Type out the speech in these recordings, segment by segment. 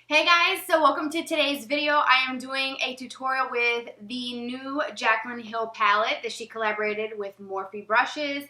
Hey guys, so welcome to today's video. I am doing a tutorial with the new Jaclyn Hill palette that she collaborated with Morphe brushes.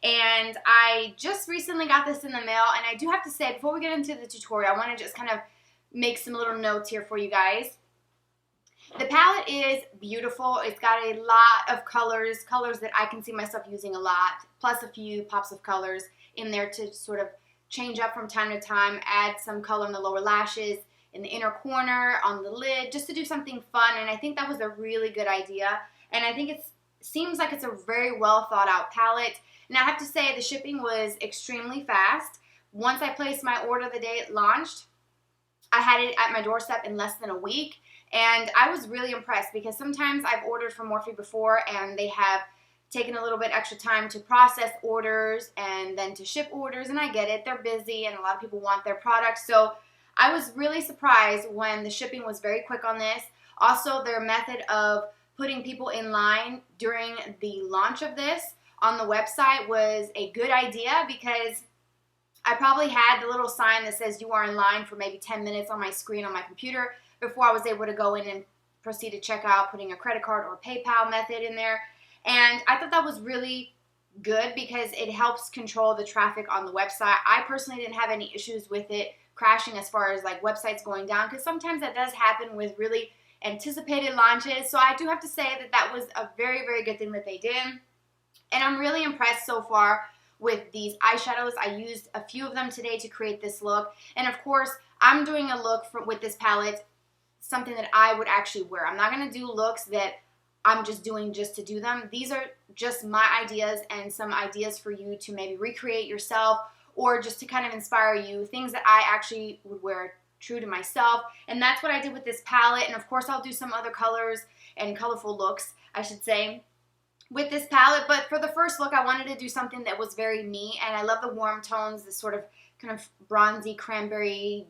And I just recently got this in the mail, and I do have to say, before we get into the tutorial, I want to just kind of make some little notes here for you guys. The palette is beautiful. It's got a lot of colors that I can see myself using a lot, plus a few pops of colors in there to sort of change up from time to time, add some color in the lower lashes, in the inner corner, on the lid, just to do something fun. And I think that was a really good idea. And I think it seems like it's a very well thought out palette. And I have to say the shipping was extremely fast. Once I placed my order the day it launched, I had it at my doorstep in less than a week. And I was really impressed because sometimes I've ordered from Morphe before and they have taken a little bit extra time to process orders and then to ship orders. And I get it, they're busy and a lot of people want their products. So I was really surprised when the shipping was very quick on this. Also, their method of putting people in line during the launch of this on the website was a good idea because I probably had the little sign that says you are in line for maybe 10 minutes on my screen on my computer before I was able to go in and proceed to check out, putting a credit card or PayPal method in there. And I thought that was really good because it helps control the traffic on the website. I personally didn't have any issues with it crashing as far as like websites going down, because sometimes that does happen with really anticipated launches. So I do have to say that that was a very, very good thing that they did. And I'm really impressed so far with these eyeshadows. I used a few of them today to create this look. And of course, I'm doing a look with this palette, something that I would actually wear. I'm not going to do looks that I'm just doing just to do them. These are just my ideas and some ideas for you to maybe recreate yourself, or just to kind of inspire you, things that I actually would wear true to myself. And that's what I did with this palette. And of course, I'll do some other colors and colorful looks, I should say, with this palette. But for the first look, I wanted to do something that was very me. And I love the warm tones, this sort of kind of bronzy, cranberry,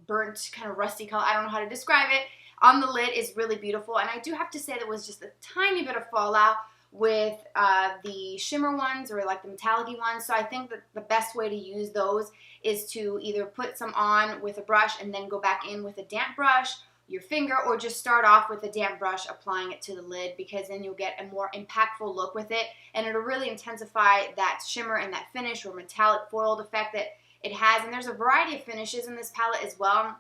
burnt, kind of rusty color. I don't know how to describe it. On the lid is really beautiful. And I do have to say there was just a tiny bit of fallout with the shimmer ones or like the metallic-y ones. So I think that the best way to use those is to either put some on with a brush and then go back in with a damp brush, your finger, or just start off with a damp brush applying it to the lid, because then you'll get a more impactful look with it and it'll really intensify that shimmer and that finish or metallic foiled effect that it has. And there's a variety of finishes in this palette as well.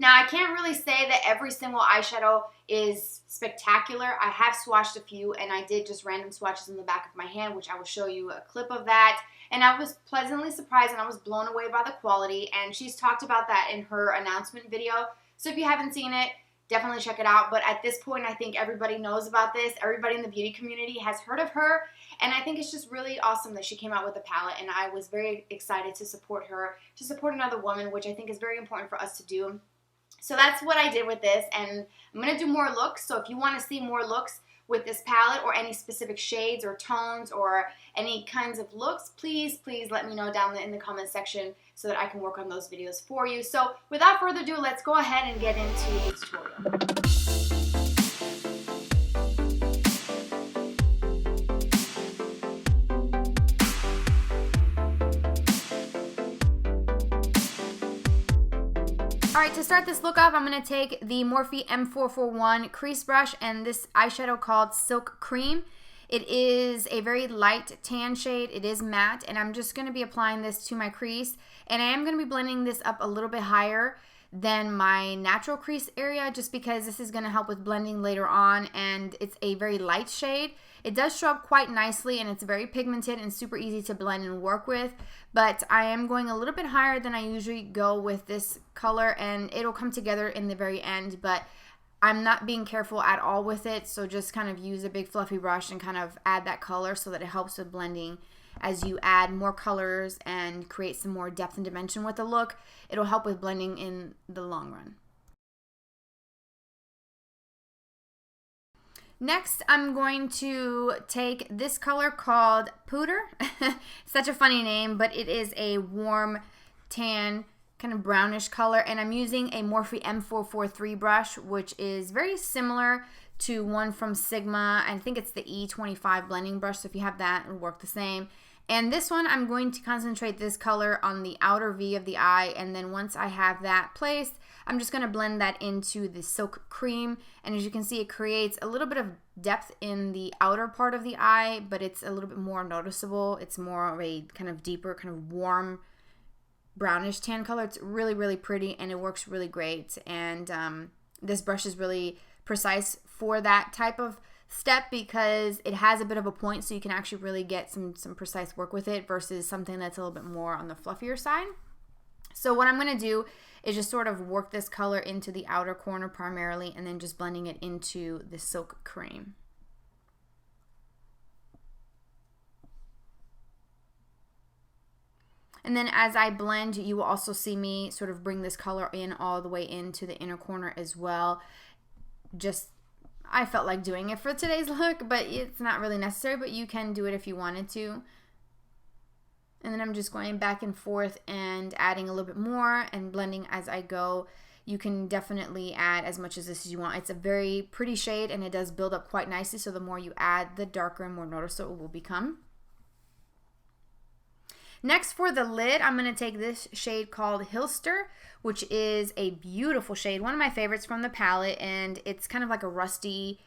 Now, I can't really say that every single eyeshadow is spectacular. I have swatched a few, and I did just random swatches in the back of my hand, which I will show you a clip of that. And I was pleasantly surprised, and I was blown away by the quality, and she's talked about that in her announcement video. So if you haven't seen it, definitely check it out. But at this point, I think everybody knows about this. Everybody in the beauty community has heard of her, and I think it's just really awesome that she came out with a palette, and I was very excited to support her, to support another woman, which I think is very important for us to do. So that's what I did with this, and I'm going to do more looks. So if you want to see more looks with this palette or any specific shades or tones or any kinds of looks, please let me know down in the comment section so that I can work on those videos for you. So without further ado, let's go ahead and get into the tutorial. Alright, to start this look off, I'm going to take the Morphe M441 crease brush and this eyeshadow called Silk Cream. It is a very light tan shade. It is matte, and I'm just going to be applying this to my crease. And I am going to be blending this up a little bit higher than my natural crease area, just because this is going to help with blending later on, and it's a very light shade. It does show up quite nicely, and it's very pigmented and super easy to blend and work with, but I am going a little bit higher than I usually go with this color, and it'll come together in the very end, but I'm not being careful at all with it, so just kind of use a big fluffy brush and kind of add that color so that it helps with blending. As you add more colors and create some more depth and dimension with the look, it'll help with blending in the long run. Next, I'm going to take this color called Pooter. Such a funny name, but it is a warm tan, kind of brownish color, and I'm using a Morphe M443 brush, which is very similar to one from Sigma. I think it's the E25 blending brush, so if you have that, it'll work the same. And this one, I'm going to concentrate this color on the outer V of the eye, and then once I have that placed, I'm just going to blend that into the Silk Cream, and as you can see, it creates a little bit of depth in the outer part of the eye, but it's a little bit more noticeable. It's more of a kind of deeper, kind of warm brownish tan color. It's really, really pretty, and it works really great. And this brush is really precise for that type of step because it has a bit of a point, so you can actually really get some precise work with it versus something that's a little bit more on the fluffier side. So what I'm going to do is just sort of work this color into the outer corner primarily, and then just blending it into the Silk Cream. And then as I blend, you will also see me sort of bring this color in all the way into the inner corner as well. I felt like doing it for today's look, but it's not really necessary, but you can do it if you wanted to. And then I'm just going back and forth and adding a little bit more and blending as I go. You can definitely add as much of this as you want. It's a very pretty shade, and it does build up quite nicely, so the more you add, the darker and more noticeable it will become. Next, for the lid, I'm going to take this shade called Hilster, which is a beautiful shade, one of my favorites from the palette, and it's kind of like a rusty,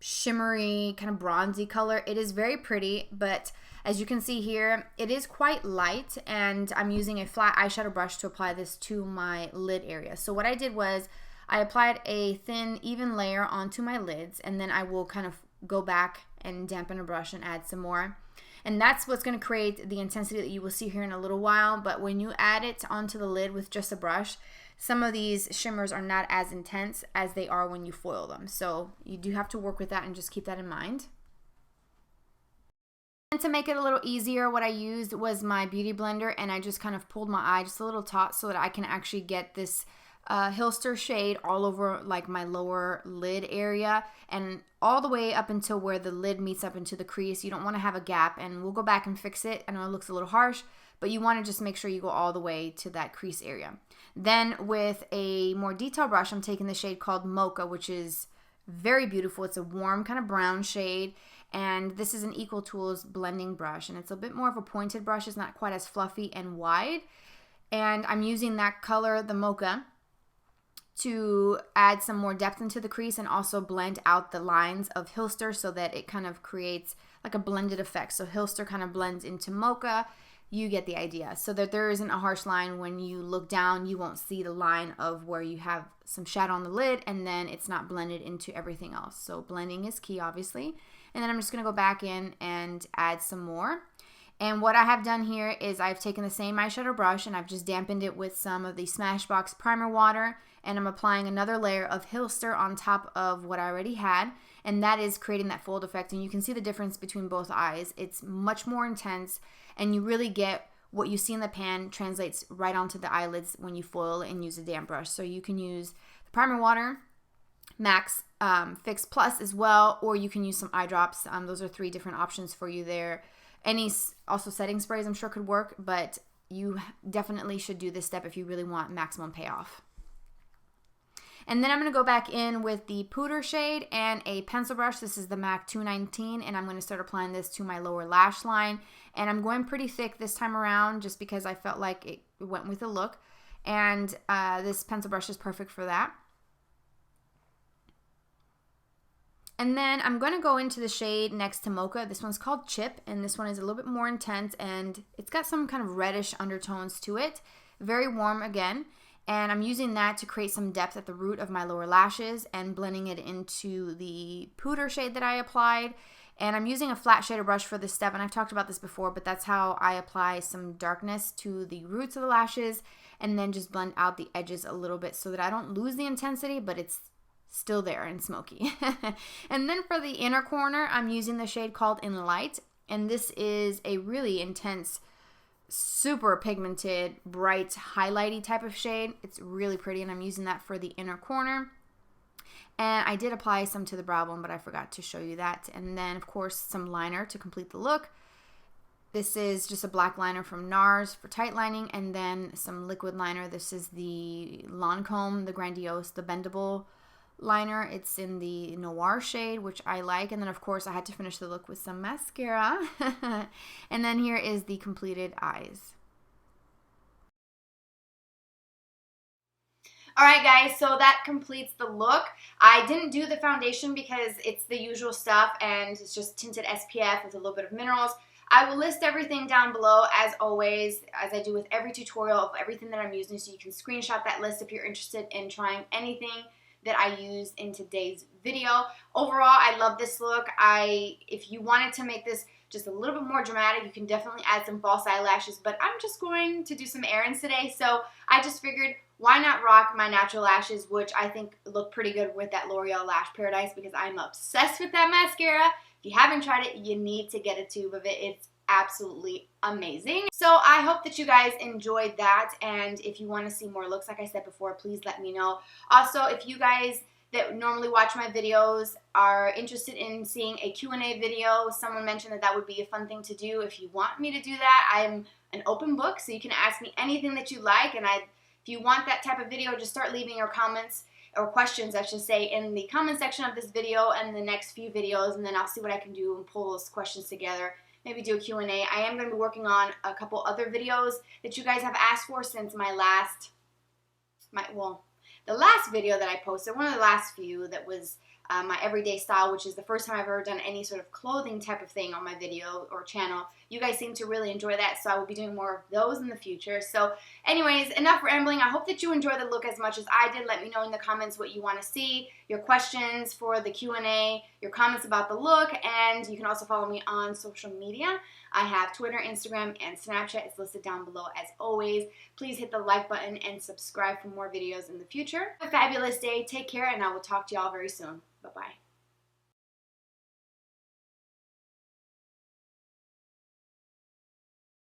shimmery, kind of bronzy color. It is very pretty, but as you can see here, it is quite light, and I'm using a flat eyeshadow brush to apply this to my lid area. So what I did was I applied a thin, even layer onto my lids, and then I will kind of go back and dampen a brush and add some more. And that's what's going to create the intensity that you will see here in a little while. But when you add it onto the lid with just a brush, some of these shimmers are not as intense as they are when you foil them. So you do have to work with that and just keep that in mind. And to make it a little easier, what I used was my beauty blender, and I just kind of pulled my eye just a little taut so that I can actually get this Hilster shade all over like my lower lid area and all the way up until where the lid meets up into the crease. You don't want to have a gap, and we'll go back and fix it. I know it looks a little harsh, but you want to just make sure you go all the way to that crease area. Then with a more detailed brush, I'm taking the shade called Mocha, which is very beautiful. It's a warm kind of brown shade, and this is an Equal Tools blending brush, and it's a bit more of a pointed brush. It's not quite as fluffy and wide, and I'm using that color, the Mocha, to add some more depth into the crease and also blend out the lines of Hilster so that it kind of creates like a blended effect. So Hilster kind of blends into Mocha. You get the idea. So that there isn't a harsh line. When you look down, you won't see the line of where you have some shadow on the lid, and then it's not blended into everything else. So blending is key, obviously. And then I'm just going to go back in and add some more. And what I have done here is I've taken the same eyeshadow brush and I've just dampened it with some of the Smashbox primer water, and I'm applying another layer of Hilster on top of what I already had, and that is creating that fold effect. And you can see the difference between both eyes. It's much more intense, and you really get what you see in the pan translates right onto the eyelids when you foil and use a damp brush. So you can use the primer water, Max Fix Plus as well, or you can use some eye drops. Those are 3 different options for you there. Also setting sprays I'm sure could work, but you definitely should do this step if you really want maximum payoff. And then I'm going to go back in with the Pooter shade and a pencil brush. This is the MAC 219, and I'm going to start applying this to my lower lash line. And I'm going pretty thick this time around just because I felt like it went with the look. And this pencil brush is perfect for that. And then I'm going to go into the shade next to Mocha. This one's called Chip, and this one is a little bit more intense, and it's got some kind of reddish undertones to it. Very warm again. And I'm using that to create some depth at the root of my lower lashes and blending it into the Pooter shade that I applied. And I'm using a flat shader brush for this step, and I've talked about this before, but that's how I apply some darkness to the roots of the lashes and then just blend out the edges a little bit so that I don't lose the intensity, but it's still there and smoky. And then for the inner corner, I'm using the shade called In Light, and this is a really intense, super pigmented, bright, highlighty type of shade. It's really pretty, and I'm using that for the inner corner. And I did apply some to the brow bone, but I forgot to show you that. And then, of course, some liner to complete the look. This is just a black liner from NARS for tight lining, and then some liquid liner. This is the Lancome, the Grandiose, the Bendable liner. It's in the Noir shade, which I like. And then, of course, I had to finish the look with some mascara. And then here is the completed eyes. Alright guys, so that completes the look. I didn't do the foundation because it's the usual stuff and it's just tinted SPF with a little bit of minerals. I will list everything down below as always, as I do with every tutorial of everything that I'm using, so you can screenshot that list if you're interested in trying anything that I use in today's video. Overall, I love this look. If you wanted to make this just a little bit more dramatic, you can definitely add some false eyelashes, but I'm just going to do some errands today, so I just figured why not rock my natural lashes, which I think look pretty good with that L'Oreal Lash Paradise because I'm obsessed with that mascara. If you haven't tried it, you need to get a tube of it. It's absolutely amazing. So I hope that you guys enjoyed that, and if you want to see more looks, like I said before, please let me know. Also, if you guys that normally watch my videos are interested in seeing a Q&A video, someone mentioned that that would be a fun thing to do. If you want me to do that, I'm an open book, so you can ask me anything that you like, and if you want that type of video, just start leaving your comments, or questions I should say, in the comment section of this video and the next few videos, and then I'll see what I can do and pull those questions together. Maybe do a Q&A. I am going to be working on a couple other videos that you guys have asked for since the last video that I posted, one of the last few that was my everyday style, which is the first time I've ever done any sort of clothing type of thing on my video or channel. You guys seem to really enjoy that, so I will be doing more of those in the future. So anyways, enough rambling. I hope that you enjoy the look as much as I did. Let me know in the comments what you want to see, your questions for the Q&A, your comments about the look, and you can also follow me on social media. I have Twitter, Instagram, and Snapchat. It's listed down below as always. Please hit the like button and subscribe for more videos in the future. Have a fabulous day. Take care, and I will talk to y'all very soon. Bye-bye.